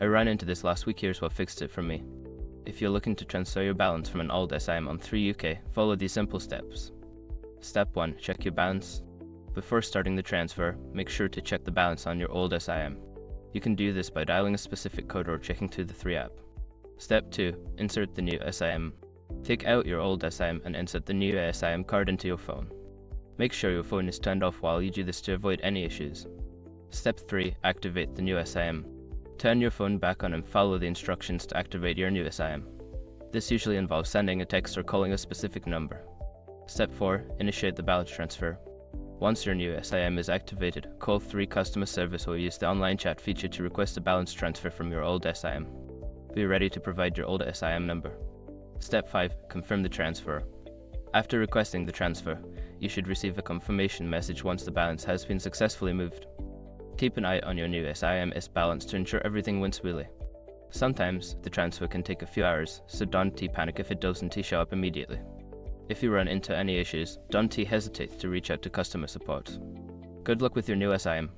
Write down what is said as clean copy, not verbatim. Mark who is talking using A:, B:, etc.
A: I ran into this last week. Here's what fixed it for me. If you're looking to transfer your balance from an old SIM on 3UK, follow these simple steps. Step 1. Check your balance. Before starting the transfer, make sure to check the balance on your old SIM. You can do this by dialing a specific code or checking through the 3 app. Step 2. Insert the new SIM. Take out your old SIM and insert the new SIM card into your phone. Make sure your phone is turned off while you do this to avoid any issues. Step 3. Activate the new SIM. Turn your phone back on and follow the instructions to activate your new SIM. This usually involves sending a text or calling a specific number. Step 4. Initiate the balance transfer. Once your new SIM is activated, call 3 customer service or use the online chat feature to request a balance transfer from your old SIM. Be ready to provide your old SIM number. Step 5. Confirm the transfer. After requesting the transfer, you should receive a confirmation message once the balance has been successfully moved. Keep an eye on your new SIM's balance to ensure everything went smoothly. Sometimes, the transfer can take a few hours, so don't panic if it doesn't show up immediately. If you run into any issues, don't hesitate to reach out to customer support. Good luck with your new SIM.